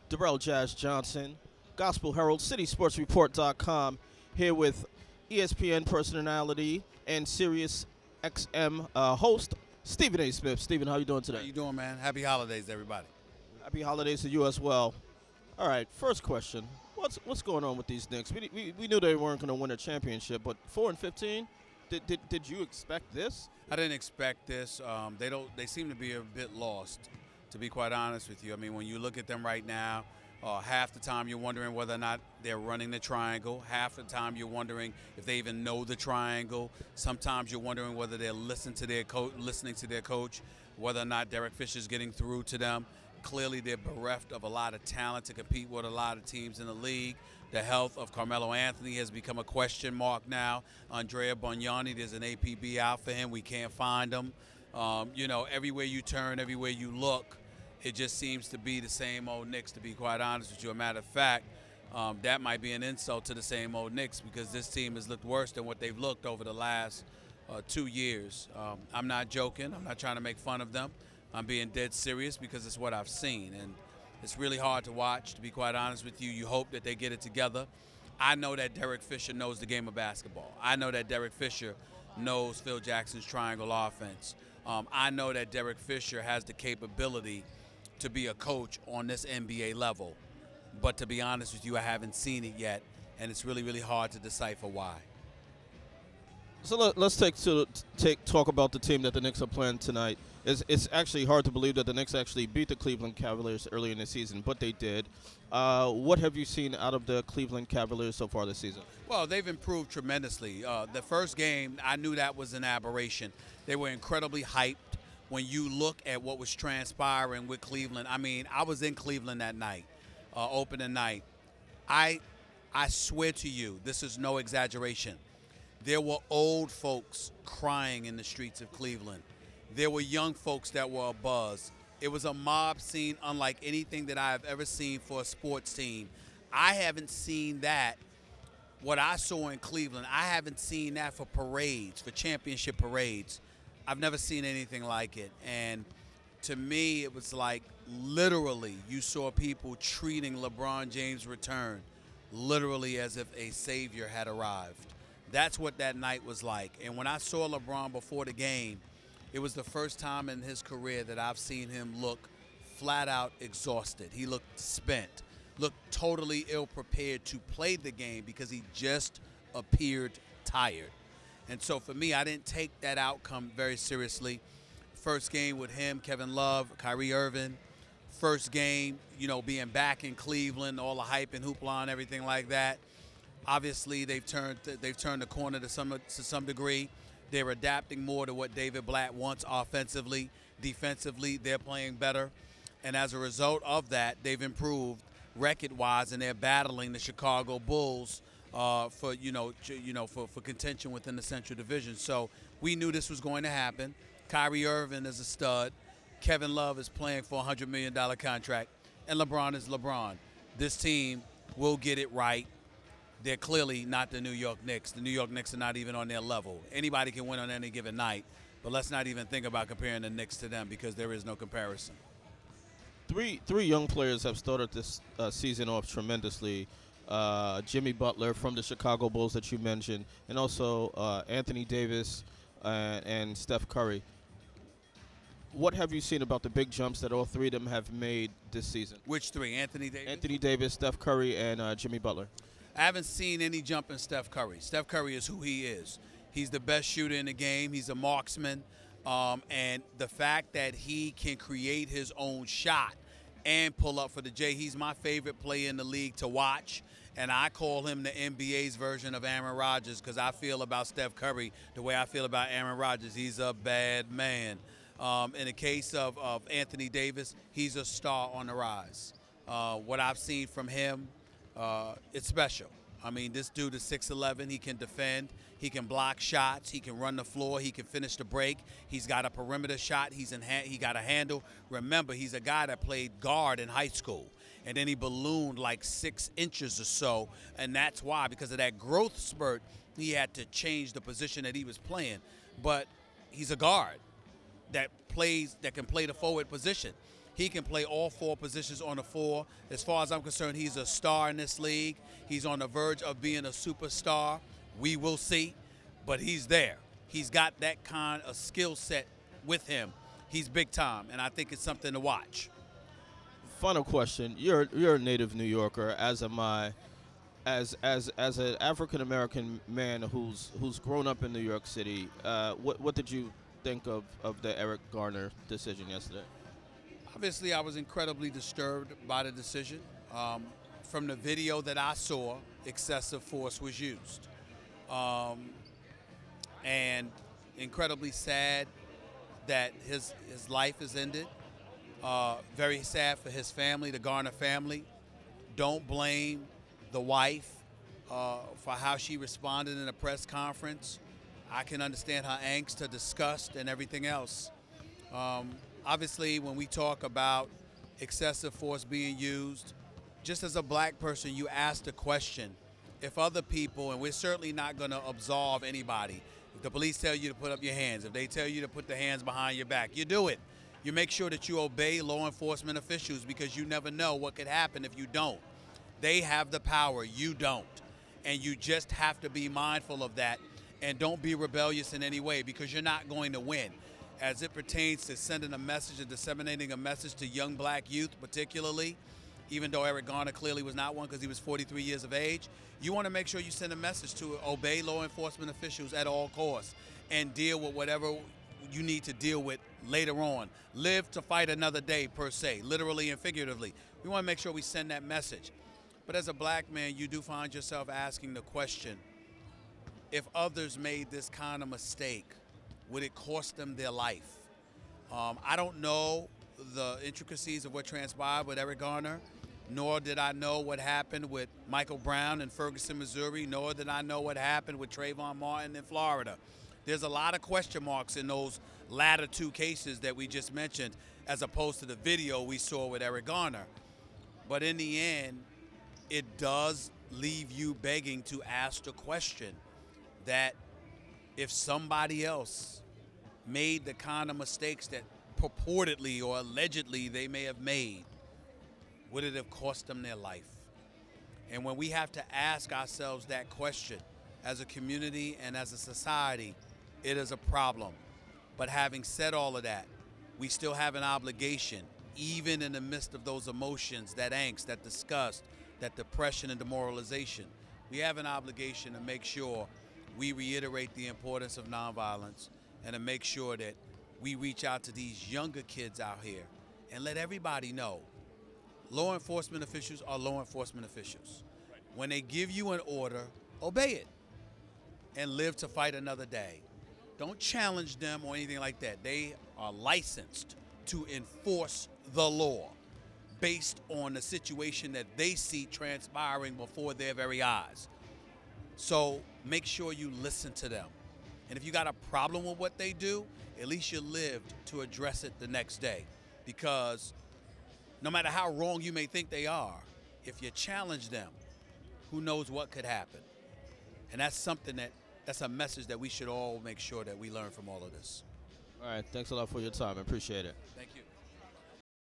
Darrell Jazz Johnson, Gospel Herald, CitySportsReport.com, here with ESPN personality and Sirius XM host, Stephen A. Smith. Stephen, how you doing today? How you doing, man? Happy holidays, everybody. Happy holidays to you as well. All right, first question. What's going on with these Knicks? We knew they weren't going to win a championship, but 4-15? Did you expect this? I didn't expect this. They seem to be a bit lost, to be quite honest with you. I mean, when you look at them right now, half the time you're wondering whether or not they're running the triangle. Half the time you're wondering if they even know the triangle. Sometimes you're wondering whether they're listening to their coach, whether or not Derek Fisher's getting through to them. Clearly, they're bereft of a lot of talent to compete with a lot of teams in the league. The health of Carmelo Anthony has become a question mark now. Andrea Bargnani, there's an APB out for him. We can't find him. Everywhere you turn, everywhere you look, it just seems to be the same old Knicks, to be quite honest with you. A matter of fact, that might be an insult to the same old Knicks because this team has looked worse than what they've looked over the last 2 years. I'm not joking. I'm not trying to make fun of them. I'm being dead serious because it's what I've seen. And it's really hard to watch, to be quite honest with you. You hope that they get it together. I know that Derek Fisher knows the game of basketball. I know that Derek Fisher knows Phil Jackson's triangle offense. I know that Derek Fisher has the capability to be a coach on this NBA level. But to be honest with you, I haven't seen it yet, and it's really, really hard to decipher why. So let's talk about the team that the Knicks are playing tonight. It's actually hard to believe that the Knicks actually beat the Cleveland Cavaliers early in the season, but they did. What have you seen out of the Cleveland Cavaliers so far this season? Well, they've improved tremendously. The first game, I knew that was an aberration. They were incredibly hyped. When you look at what was transpiring with Cleveland, I mean, I was in Cleveland that night, opening night. I swear to you, this is no exaggeration. There were old folks crying in the streets of Cleveland. There were young folks that were abuzz. It was a mob scene unlike anything that I have ever seen for a sports team. I haven't seen that, what I saw in Cleveland. I haven't seen that for parades, for championship parades. I've never seen anything like it. And to me, it was like literally you saw people treating LeBron James' return literally as if a savior had arrived. That's what that night was like. And when I saw LeBron before the game, it was the first time in his career that I've seen him look flat out exhausted. He looked spent, looked totally ill-prepared to play the game because he just appeared tired. And so for me, I didn't take that outcome very seriously. First game with him, Kevin Love, Kyrie Irving. First game, being back in Cleveland, all the hype and hoopla and everything like that. Obviously, they've turned the corner to some degree. They're adapting more to what David Blatt wants offensively. Defensively, they're playing better. And as a result of that, they've improved record-wise, and they're battling the Chicago Bulls for contention within the Central Division. So we knew this was going to happen. Kyrie Irving is a stud. Kevin Love is playing for a $100 million contract. And LeBron is LeBron. This team will get it right. They're clearly not the New York Knicks. The New York Knicks are not even on their level. Anybody can win on any given night, but let's not even think about comparing the Knicks to them because there is no comparison. Three young players have started this season off tremendously. Jimmy Butler from the Chicago Bulls that you mentioned, and also Anthony Davis and Steph Curry. What have you seen about the big jumps that all three of them have made this season? Which three? Anthony Davis? Anthony Davis, Steph Curry, and Jimmy Butler. I haven't seen any jump in Steph Curry. Steph Curry is who he is. He's the best shooter in the game. He's a marksman. And the fact that he can create his own shot and pull up for the J, he's my favorite player in the league to watch. And I call him the NBA's version of Aaron Rodgers because I feel about Steph Curry the way I feel about Aaron Rodgers. He's a bad man. In the case of Anthony Davis, he's a star on the rise. What I've seen from him, it's special. I mean, this dude is 6'11". He can defend. He can block shots. He can run the floor. He can finish the break. He's got a perimeter shot. He got a handle. Remember, he's a guy that played guard in high school. And then he ballooned like 6 inches or so. And that's why, because of that growth spurt, he had to change the position that he was playing. But he's a guard that can play the forward position. He can play all 4 positions on the floor. As far as I'm concerned, he's a star in this league. He's on the verge of being a superstar. We will see, but he's there. He's got that kind of skill set with him. He's big time, and I think it's something to watch. Final question: You're a native New Yorker, as am I. As an African American man who's grown up in New York City, what did you think of the Eric Garner decision yesterday? Obviously, I was incredibly disturbed by the decision. From the video that I saw, excessive force was used. And incredibly sad that his life is ended. Very sad for his family, the Garner family. Don't blame the wife for how she responded in a press conference. I can understand her angst, her disgust, and everything else. Obviously, when we talk about excessive force being used, just as a black person, you ask the question, if other people, and we're certainly not going to absolve anybody, if the police tell you to put up your hands, if they tell you to put the hands behind your back, you do it. You make sure that you obey law enforcement officials because you never know what could happen if you don't. They have the power, you don't. And you just have to be mindful of that and don't be rebellious in any way because you're not going to win. As it pertains to sending a message and disseminating a message to young black youth particularly, even though Eric Garner clearly was not one because he was 43 years of age, you want to make sure you send a message to obey law enforcement officials at all costs and deal with whatever you need to deal with later on. Live to fight another day, per se, literally and figuratively. We want to make sure we send that message. But as a black man, you do find yourself asking the question, if others made this kind of mistake, would it cost them their life? I don't know the intricacies of what transpired with Eric Garner, nor did I know what happened with Michael Brown in Ferguson, Missouri, nor did I know what happened with Trayvon Martin in Florida. There's a lot of question marks in those latter 2 cases that we just mentioned, as opposed to the video we saw with Eric Garner. But in the end, it does leave you begging to ask the question that if somebody else made the kind of mistakes that purportedly or allegedly they may have made, would it have cost them their life? And when we have to ask ourselves that question as a community and as a society, it is a problem. But having said all of that, we still have an obligation, even in the midst of those emotions, that angst, that disgust, that depression and demoralization. We have an obligation to make sure we reiterate the importance of nonviolence and to make sure that we reach out to these younger kids out here and let everybody know law enforcement officials are law enforcement officials. When they give you an order, obey it and live to fight another day. Don't challenge them or anything like that. They are licensed to enforce the law based on the situation that they see transpiring before their very eyes. So make sure you listen to them. And if you got a problem with what they do, at least you lived to address it the next day. Because no matter how wrong you may think they are, if you challenge them, who knows what could happen. And that's something that's a message that we should all make sure that we learn from all of this. All right, thanks a lot for your time. I appreciate it. Thank you.